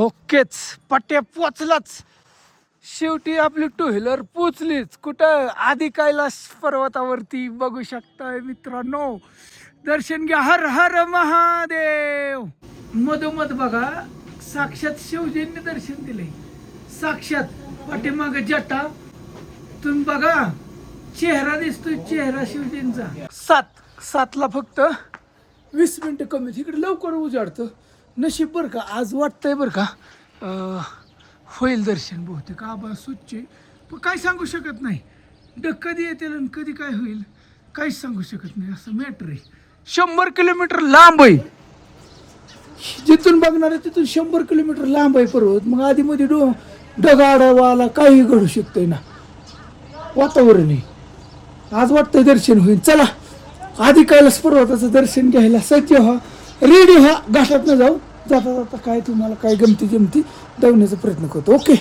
ओकेच पट्ट्या पोचलाच. शेवटी आपली टू व्हीलर पोचलीच. कुठं? आधी कैलास पर्वतावरती बघू शकताय मित्रांनो. दर्शन घ्या. हर हर महादेव. मधोमध बघा साक्षात शिवजींनी दर्शन दिले. साक्षात पाठीमाग जटा. तुम्ही बघा चेहरा दिसतोय, चेहरा शिवजींचा. सातला फक्त 20 मिनिटं कमी. इकडे लवकर उजाडतं. नशीब बरं का आज वाटतंय बरं का होईल दर्शन बहुतेक. आबा स्वच्छ पण काय सांगू शकत नाही. कधी येतील आणि कधी काय होईल काहीच सांगू शकत नाही. असं मॅटर आहे. 100 किलोमीटर लांब आहे. जिथून बघणार आहे तिथून 100 किलोमीटर लांब आहे पर्वत. मग आधी मध्ये ढगाडावाला काही घडू शकतंय ना. वातावरण आहे. आज वाटतंय दर्शन होईल. चला आधी कैलास पर्वताचं दर्शन घ्यायला सज्ज व्हा, रेडी व्हा. घाटात न जाऊ. जाता जाता काय तुम्हाला काय गमती दावण्याचा प्रयत्न करतो. ओके.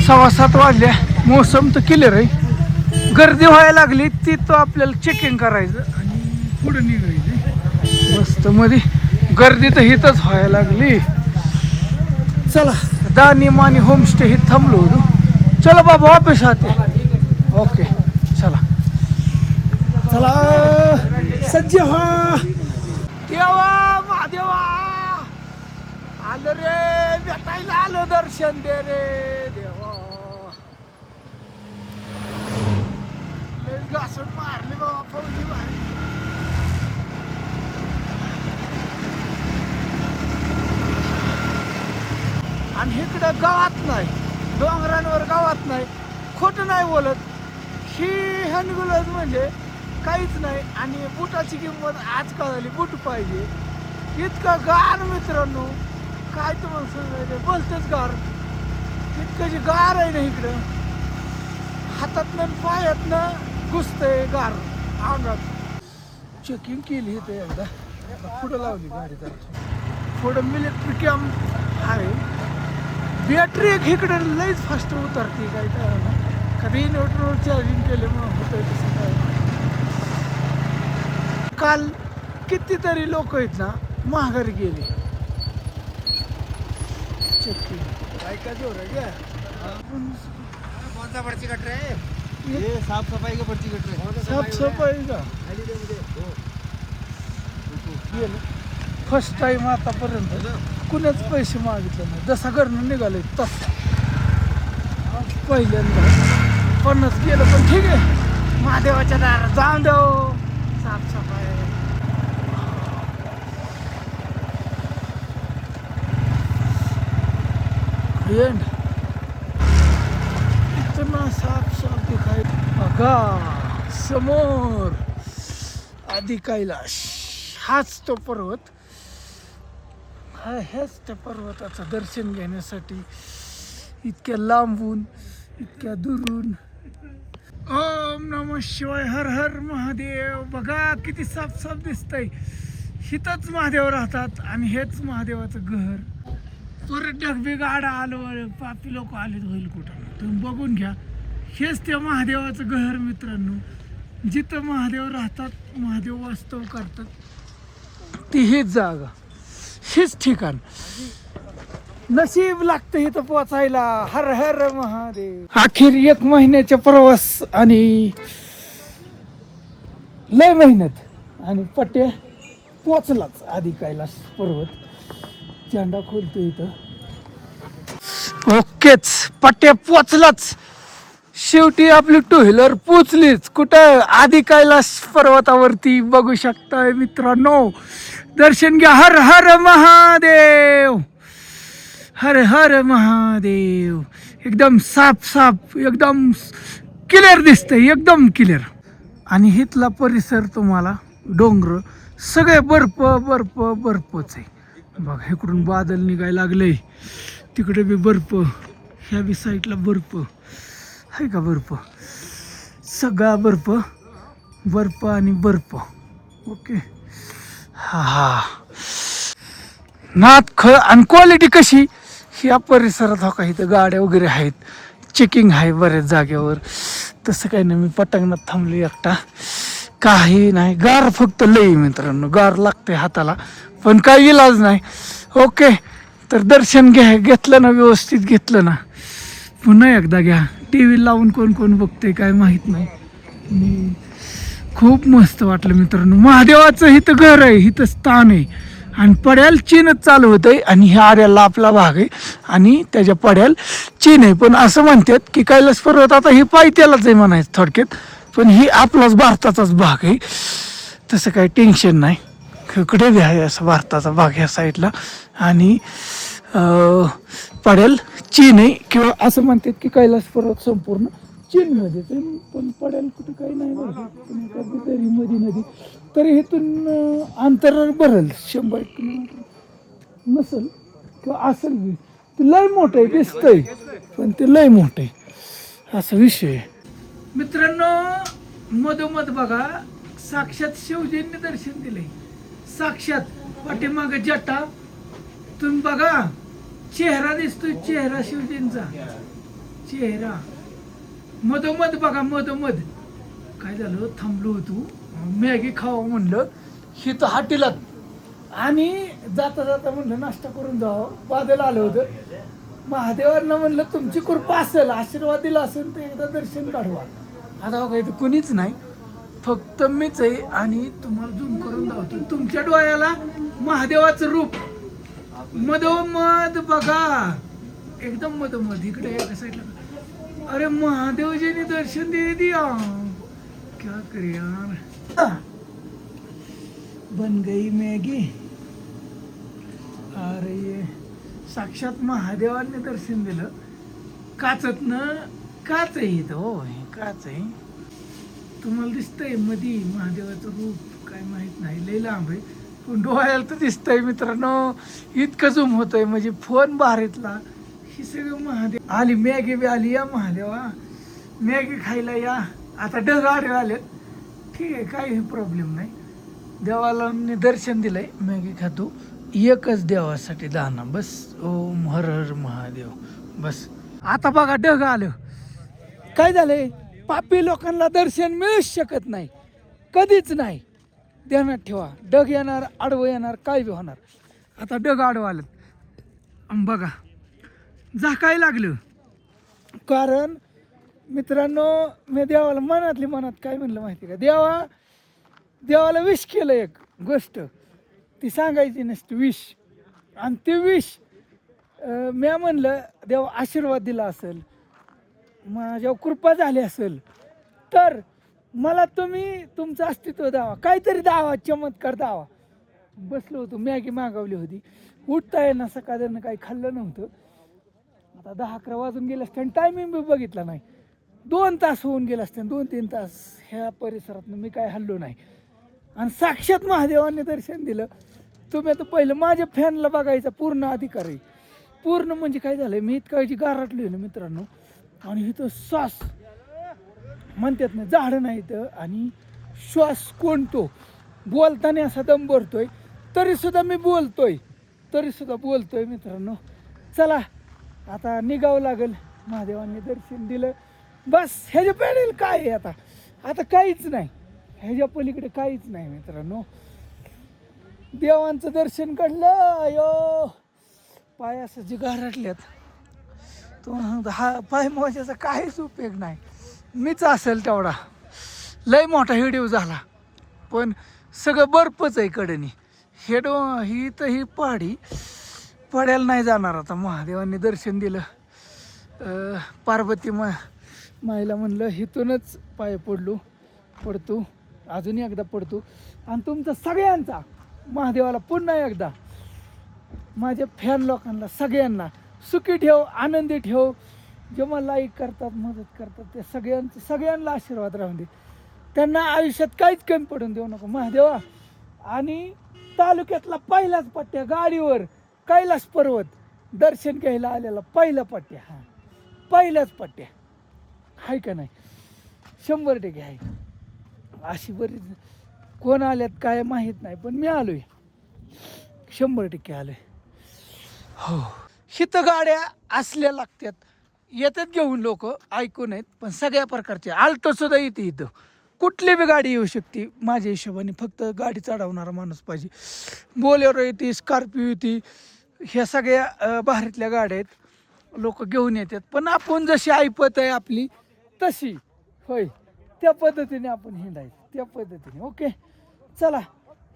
6:15 वाजल्या. मोसम तर क्लिअर आहे. गर्दी व्हायला लागली तिथं आपल्याला चेकिंग करायचं आणि पुढे निघायचं. मस्त मध्ये गर्दी तर हिथंच व्हायला लागली. चला दानी मानी होमस्टे हे थांबलो होतो. चला बाबा वापस आते. ओके चला चला सज्ज व्हा. देवा महादेवा आलं रे. भेटायला आलं. दर्शन दे रे देवा. घासून मारली बाबा फौजी मारली. आणि इकडं गावात नाही, डोंगरांवर गावात नाही. खोटं नाही बोलत. ही हनगुलज म्हणजे काहीच नाही. आणि बुटाची किंमत आज कळाली. बूट पाहिजे. इतकं गार मित्रांनो काय तुम्हाला सांगायचं. बोलतच गार. इतकं जी गार आहे ना इकडं. हातातनं पायातनं घुसतंय गार अंगात. चेकिंग केली इथे एकदा. पुढं लावली गाडी. जरा पुढं मिलिटरी कॅम्प आहे. बॅटरी एक इकडे लईच फास्ट उतरते. काय कधी इन्व्हर्टरवर चार्जिंग केल्यामुळे होतंय तसं काय. काल कितीतरी लोक आहेत ना माघारी गेले. काय काय जोर आहे क्या? कौन सा पर्ची कट रहे हैं? ये साफ सफाई का पर्ची कट रहे हैं. साफ सफाई का फर्स्ट टाइम आतापर्यंत कुणाच पैसे मागितले नाही. जसा घरनं निघाले तस पहिल्यांदा 50 गेलं. पण ठीक आहे महादेवाच्या दारात जाऊन देऊ. साफसफाई इतना साफ साफ दिखाई. बघा समोर आधी कैलास. हाच तो पर्वत. हेच त्या पर्वताचं दर्शन घेण्यासाठी इतक्या लांबून इतक्या दुरून. ओम नमः शिवाय. हर हर महादेव. बघा किती साफ साफ दिसतंय. हिथंच महादेव राहतात आणि हेच महादेवाचं घर. परत ढगबी गाडा आलो. पापी लोक आले होईल कुठं. तुम्ही बघून घ्या. हेच त्या महादेवाचं घर मित्रांनो. जिथं महादेव राहतात, महादेव वास्तव करतात, ती हीच जागा, हेच ठिकाण. नशीब लागतं इथं पोचायला. हर हर महादेव. अखेर 1 महिन्याचा प्रवास आणि लय मेहनत आणि पट्ट्या पोचलाच आधी कैलास पर्वत. झेंडा खोलतो इथं. ओकेच पट्ट्या पोचलाच. शेवटी आपली टू व्हीलर पोचलीच. कुठं? आधी कैलास पर्वतावरती बघू शकताय मित्रांनो. दर्शन घ्या. हर हर महादेव. हर हर महादेव. एकदम साफ साफ एकदम क्लिअर दिसतंय. एकदम क्लिअर. आणि इथला परिसर तुम्हाला डोंगर सगळे बर्फ बर्फ बर्फच आहे. बघा इकडून बादल निघायला लागले. तिकडे बी बर्फ. ह्या बी साईडला बर्फ आहे का. बर्फ सगळा बर्फ बर्फ आणि बर्फ. ओके. हा नात ख. आणि क्वालिटी कशी ह्या परिसरात. हो का इथं गाड्या वगैरे आहेत. चेकिंग आहे बऱ्याच जागेवर. तसं काही नाही. मी पटांगणात थांबलो एकटा. काही नाही. गार फक्त लई मित्रांनो. गार लागते हाताला पण काही इलाज नाही. ओके तर दर्शन घेतलं ना, व्यवस्थित घेतलं ना, पुन्हा एकदा घ्या. टी व्ही लावून कोण कोण बघते काय माहीत नाही. आणि खूप मस्त वाटलं मित्रांनो. महादेवाचं इथं घर आहे, इथं स्थान आहे आणि पड्याल चीनच चालू होतंय आणि ह्या आर्याला आपला भाग आहे आणि त्याच्या पड्याल चीन आहे. पण असं म्हणतात की कैलास पर्वत आता ही पायथ्यालाच आहे म्हणायचं थोडक्यात, पण ही आपलाच भारताचाच भाग आहे. तसं काही टेन्शन नाही, इकडे बी आहे असं भारताचा भाग ह्या साईडला आणि पडेल चीन आहे, किंवा असं म्हणतात की कैलास पर्वत संपूर्ण चीनमध्ये ते, पण पडेल कुठे काही नाही बरं. पण कधीतरी मध्ये नदी तरी इथून अंतर भरेल 100 किलोमीटर नसेल किंवा असेल बी. ते लय मोठं आहे दिसतंय, पण ते लय मोठं आहे असा विषय आहे मित्रांनो. मधोमध बघा साक्षात शिवजींनी दर्शन दिलंय, साक्षात पाठीमागे जटा. तुम्ही बघा चेहरा दिसतोय, चेहरा शिवजींचा चेहरा. मधोमध बघा, मधोमध काय झालं, थांबलो होतो मॅगी खावं म्हणलं हिथं हॉटेलात आणि जाता जाता म्हणलं नाश्ता करून जावं. बादल आलं होतं, महादेवांना म्हणलं तुमची कृपा असेल, आशीर्वाद दिला असेल तर एकदा दर्शन काढवा. आता बघा इथं कुणीच नाही, फक्त मीच आहे आणि तुम्हाला झूम करून दावतो. तुमच्या डोळ्याला महादेवाचं रूप मधोमध बघा, एकदम मधोमध. इकडे एका साईडला अरे महादेवजीने दर्शन दे दिया, क्या करे यार. बन गई मॅगी. अरे ये साक्षात महादेवांनी दर्शन दिलं. काचत ना, काच आहे इथं, हो काच आहे. तुम्हाला दिसतंय मधी महादेवाचं रूप काय माहित नाही, लय लांब आहे पण डोळ्याला तर दिसतंय मित्रांनो. इतकं झूम होतंय म्हणजे फोन बाहेरीतला. ही सगळं महादेव आली, मॅगी बी आली. या महादेवा मॅगी खायला या. आता ढग आले, ठीक आहे काही प्रॉब्लेम नाही. देवाला मी दर्शन दिलंय, मॅगी खातो. एकच देवासाठी दाना बस. ओम हर हर महादेव बस. आता बघा ढग आलं, काय झालंय, पापी लोकांना दर्शन मिळूच शकत नाही, कधीच नाही. ध्यानात ठेवा, ढग येणार, आडवं येणार, काय बी होणार. आता ढग आडवं आलं बघा, झाकाय लागलं. कारण मित्रांनो मी देवाला मनातली मनात काय म्हणलं माहिती का, देवाला विश केलं एक गोष्ट, ती सांगायची नसती विश. आणि ती विश मी म्हणलं देव आशीर्वाद दिला असेल, माझ्यावर कृपा झाली असेल तर मला तुम्ही तुमचं अस्तित्व द्यावा, काहीतरी द्यावा, चमत्कार द्यावा. बसलो होतो, मॅगी मागवली होती, उठता येईना, सकाळनं काही खाल्लं नव्हतं. आता 10-11 वाजून गेले असते आणि टायमिंग बी बघितला नाही. 2 तास होऊन गेले असते, 2-3 तास ह्या परिसरात मी काय हल्लो नाही. आणि साक्षात महादेवांनी दर्शन दिलं. तुम्ही आता पहिलं माझ्या फॅनला बघायचा पूर्ण अधिकार आहे. पूर्ण म्हणजे काय झालंय, मी इतकाची गारटली ना मित्रांनो. आणि इथं श्वास म्हणतात ना, झाडं नाही इथं, आणि श्वास कोणतो बोलताना असा दम भरतोय, तरीसुद्धा मी बोलतोय मित्रांनो. चला आता निघावं लागेल. महादेवांनी दर्शन दिलं बस. ह्याच्या पलीकडे काय आहे आता काहीच नाही, ह्याच्या पलीकडे काहीच नाही मित्रांनो. देवांचं दर्शन काढलं, अयो पाय असं जे गारटल्यात, तो हा पाय मोजायचा काहीच उपयोग नाही. मीच असेल तेवढा लय मोठा व्हिडिओ झाला, पण सगळं बर्फच आहे कडनी. ही तर ही पड्याला नाही जाणार. आता महादेवांनी दर्शन दिलं, पार्वती माईला म्हणलं इथूनच पाय पडतो, अजून एकदा पडतो. आणि तुमचा सगळ्यांचा महादेवाला पुन्हा एकदा, माझ्या फॅन लोकांना सगळ्यांना सुखी ठेव, आनंदी ठेव. जे मला लाईक करतात, मदत करतात, ते सगळ्यांना आशीर्वाद राहून दे. त्यांना आयुष्यात काहीच कमी पडून देऊ नको महादेवा. आणि तालुक्यातला पहिलाच पट्ट्या गाडीवर कैलास पर्वत दर्शन घ्यायला आलेला पहिला पट्ट्या, हा पहिल्याच पट्ट्या आहे का नाही, 100% आहे. अशी बरीच कोण आल्यात काय माहीत नाही, पण मी आलोय, 100% आलोय. हो, इथं गाड्या असल्या लागतात, येतात घेऊन लोक, ऐकून आहेत, पण सगळ्या प्रकारचे. आल्टो सुद्धा येते इथं, कुठली बी गाडी येऊ शकते माझ्या हिशोबाने. फक्त गाडी चढवणारा माणूस पाहिजे. बोलेरो येते, स्कॉर्पिओ येते, ह्या सगळ्या बाहेरीतल्या गाड्या आहेत, लोक घेऊन येतात. पण आपण जशी ऐपत आहे आपली तशी होय, त्या पद्धतीने आपण हिंडायचं, त्या पद्धतीने. ओके, चला.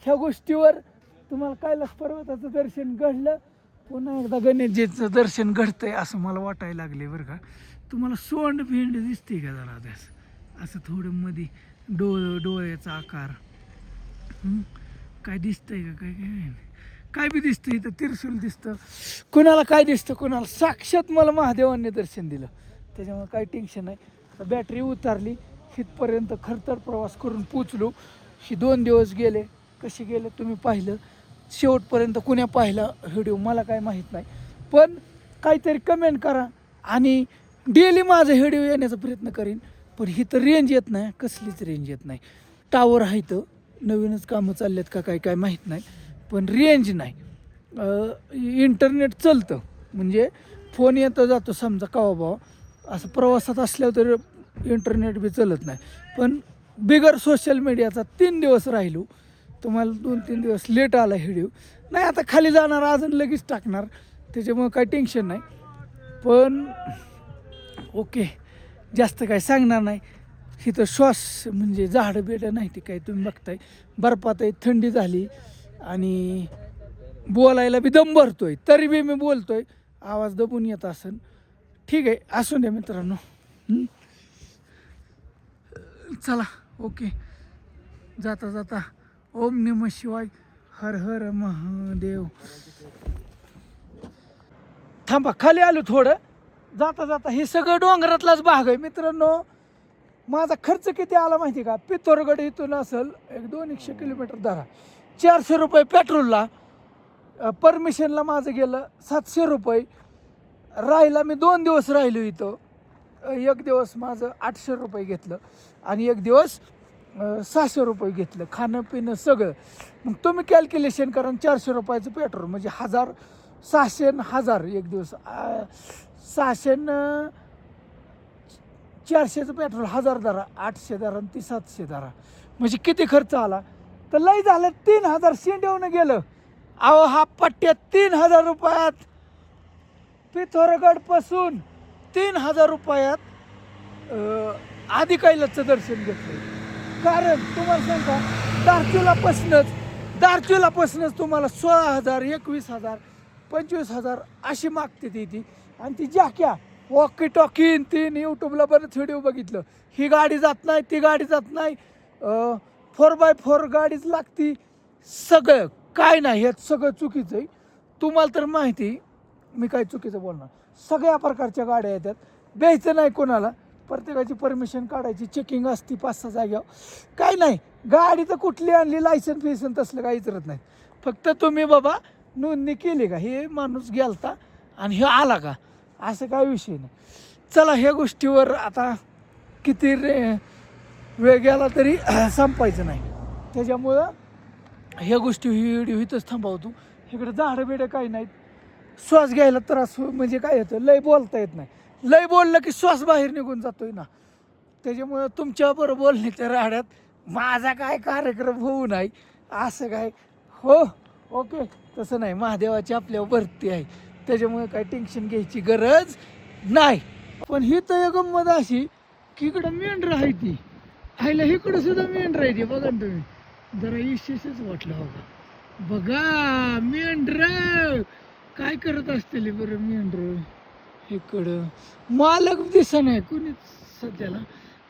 ह्या गोष्टीवर तुम्हाला कैलास पर्वताचं दर्शन घडलं, पुन्हा एकदा गणेशजीचं दर्शन घडतंय असं मला वाटायला लागले बरं का. तुम्हाला सोंड भिंड दिसते का जरा असं थोडं मध्ये डोळ्याचा आकार काय दिसतंय का? काय काय काय बी दिसतं. इथं त्रिशूल दिसतं, कुणाला काय दिसतं, कुणाला साक्षात मला महादेवांनी दर्शन दिलं, त्याच्यामुळे काही टेन्शन नाही. आता बॅटरी उतारली, इथपर्यंत खरतर प्रवास करून पोचलो. ही 2 दिवस गेले, कसे गेले तुम्ही पाहिलं. शेवटपर्यंत कुण्या पाहिला व्हिडिओ मला काय माहीत नाही, पण काहीतरी कमेंट करा. आणि डेली माझं व्हिडिओ येण्याचा प्रयत्न करीन. पण ही तर रेंज येत नाही, कसलीच रेंज येत नाही. टावर आहे तर नवीनच कामं चाललेत का काय काय माहीत नाही, पण रेंज नाही. इंटरनेट चालतं म्हणजे फोन येतो जातो समजा कवा भावा, असं प्रवासात असल्यावर तर इंटरनेट बी चालत नाही. पण बिगर सोशल मीडियाचा 3 दिवस राहिलो. तुम्हाला 2-3 दिवस लेट आला व्हिडिओ. नाही आता खाली जाणार, अजून लगेच टाकणार, त्याच्यामुळं काही टेन्शन नाही. पण ओके, जास्त काय सांगणार नाही. इथं श्वास म्हणजे झाडं बिडं नाही, ते काय तुम्ही बघताय. बर्फात आहे, थंडी झाली आणि बोलायला बी दम भरतोय, तरी बी मी बोलतोय. आवाज दबून येत असेल, ठीक आहे, असू द्या मित्रांनो. चला ओके, जाता जाता ओम नमः शिवाय, हर हर महादेव. थांबा, खाली आलो थोडं. जाता जाता हे सगळं डोंगरातलाच भाग आहे मित्रांनो. माझा खर्च किती आला माहिती का? पिथोरगड इथून असेल 200 किलोमीटर धरा, 400 रुपये पेट्रोलला. परमिशनला माझं गेलं 700 रुपये. राहिला मी 2 दिवस राहिलो इथं. 1 दिवस माझं 800 रुपये घेतलं आणि 1 दिवस 600 रुपये घेतलं, खाणं पिणं सगळं. मग तुम्ही कॅल्क्युलेशन करा, 400 रुपयाचं पेट्रोल म्हणजे 1000, 600 आणि 1000 एक दिवस. 600 400चं पेट्रोल 1000 धरा, 800 धरा आणि ती 700 धरा, म्हणजे किती खर्च आला? तर लई झालं 3000 शेंडवणं गेलं. अहो हा पट्ट्या 3000 रुपयात, पिथोरगडपासून 3000 रुपयात आदि कैलासचं दर्शन घेतलं. कारण तुम्हाला सांगा, दार्चुलापासूनच तुम्हाला 16,000, 21,000, 25,000 अशी मागते ती. आणि ती जाक्या वॉकी टॉकीन 3 यूट्यूबला बरंच व्हिडिओ बघितलं. ही गाडी जात नाही, ती गाडी जात नाही, 4x4 गाडीच लागती. सगळं काय नाही, ह्यात सगळं चुकीचं आहे. तुम्हाला तर माहिती, मी काय चुकीचं बोलणार. सगळ्या प्रकारच्या गाड्या येतात, द्यायचं नाही कोणाला. प्रत्येकाची परमिशन काढायची, चेकिंग असती 5-6 जाग्यावर. काय नाही, गाडी तर कुठली आणली, लायसन फिसन तसलं काही विचारत नाही. फक्त तुम्ही बाबा नोंदणी केली का, हे माणूस गेलता आणि हे आला का, असं काय विषय नाही. चला, ह्या गोष्टीवर आता किती वेळ गेला तरी संपायचं नाही. त्याच्यामुळं ह्या गोष्टी व्हिडिओ इथंच थांबवतो. इकडे झाडं बिडं काही नाहीत. श्वास घ्यायला त्रास म्हणजे काय होतं, लय बोलता येत नाही. लय बोललं की श्वास बाहेर निघून जातोय ना. त्याच्यामुळं तुमच्याबरोबर बोलण्याच्या राहण्यात माझा काय कार्यक्रम होऊ नाही असं काय. हो ओके, तसं नाही, महादेवाची आपल्यावर भरती आहे, त्याच्यामुळे काय टेन्शन घ्यायची गरज नाही. पण ही तर गंमत अशी की इकडं मेंढरं आहे, ती आईला इकडं सुद्धा मेंढरं आहे. ती बघा ना तुम्ही, जरा विशेषच वाटलं बघा. बघा मेंढरं काय करत असतील बरं. मेंढरं इकडं मालक दिसा नाही कुणीच सध्याला.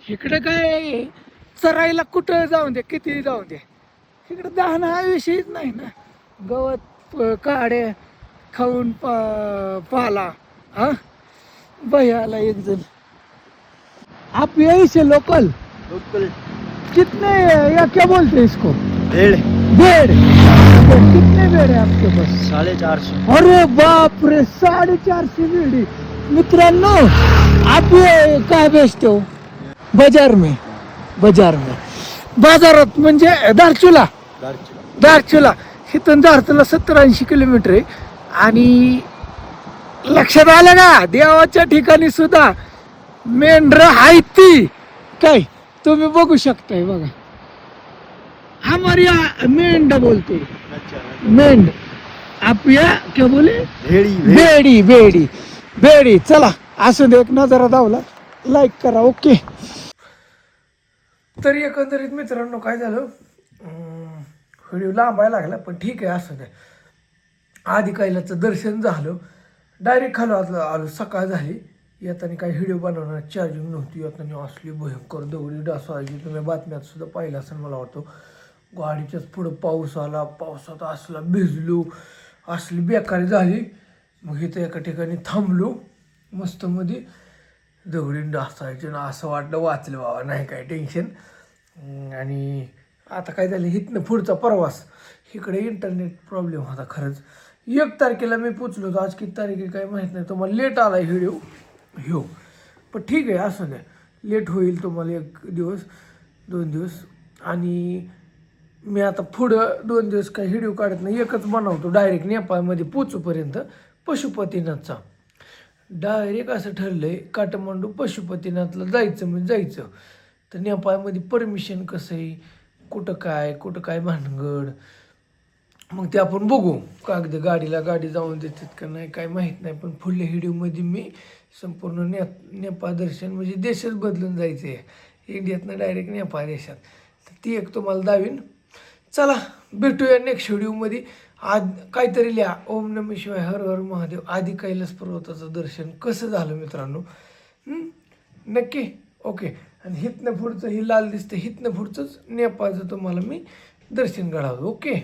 इकडं काय चरायला कुठं जाऊन द्या, किती जाऊन द्या, इकडं दहन हा विषयच नाही ना. गवत काड्या खाऊन पाला. हा भैयाला एक जण, आप यही से लोकल कितने या क्या बोलते हैं इसको? भेड़ बेड. कितने बेड है आपके पास? 450. अरे बाप रे, 450 बेड. मित्रांनो, आप ये काय बेचते हो? बाजार में बाजारात म्हणजे दारचुला इथून दारचुला 70-80 किलोमीटर आहे. आणि लक्षात आलं ना, देवाच्या ठिकाणी सुद्धा मेंढरं आहेत ती. काय तुम्ही बघू शकताय बघा. हमारी मेंढ बोलते, मेंढ. आप या क्या बोले भेड़ी बेडी बेडी बेडी. चला असू दे, एक नजारा दावला, लाईक करा. ओके. तरी एकंदरीत मित्रांनो काय झालं, व्हिडिओ लांबायला लागला पण ठीक आहे असू दे. आधी कैलाचं दर्शन झालं, डायरेक्ट खालो आलो. सकाळ झाली, येताना काही व्हिडिओ बनवणार चार्जिंग नव्हती. येताना असली भयंकर दगडी डासायची, तुम्ही बातम्यात सुद्धा पाहिलं असं मला वाटतं. गाडीच्याच पुढं पाऊस आला, पावसात असला भिजलो, असली बेकारी झाली. मग इथं एका ठिकाणी थांबलो मस्त मध्ये, दगडी डासायचे ना, असं वाटलं वाचलं बाबा, नाही काय टेन्शन. आणि आता काय झालं, इथनं पुढचा प्रवास, इकडे इंटरनेट प्रॉब्लेम होता खरंच. 1 तारखेला मी पोचलो होतो, आज किती तारीख आहे काय माहीत नाही. तुम्हाला लेट आला व्हिडिओ ह्यो, पण ठीक आहे असं नाही, लेट होईल तुम्हाला 1 दिवस 2 दिवस. आणि मी आता पुढं 2 दिवस काही व्हिडिओ काढत नाही, एकच बनवतो डायरेक्ट नेपाळमध्ये पोचूपर्यंत. पशुपतीनाथचा डायरेक्ट असं ठरलं आहे, काठमांडू पशुपतीनाथला जायचं म्हणजे जायचं. तर नेपाळमध्ये परमिशन कसं आहे, कुठं काय भानगड, मग ते आपण बघू. कागद गाडी जाऊन देतात का नाही काय माहीत नाही. पण पुढल्या व्हिडिओमध्ये मी संपूर्ण नेपाळ दर्शन म्हणजे देशच बदलून जायचं आहे, इंडियातनं डायरेक्ट नेपाळ देशात. तर ती एक तुम्हाला दावीन. चला भेटूया नेक्स्ट व्हिडिओमध्ये. आज काहीतरी लिहा, ओम नमः शिवाय, हर हर महादेव. आधी कैलास पर्वताचं दर्शन कसं झालं मित्रांनो, नक्की. ओके. आणि हितनं पुढचं ही लाल दिसतं, हितनं पुढचंच नेपाळचं तुम्हाला मी दर्शन घडावं. ओके.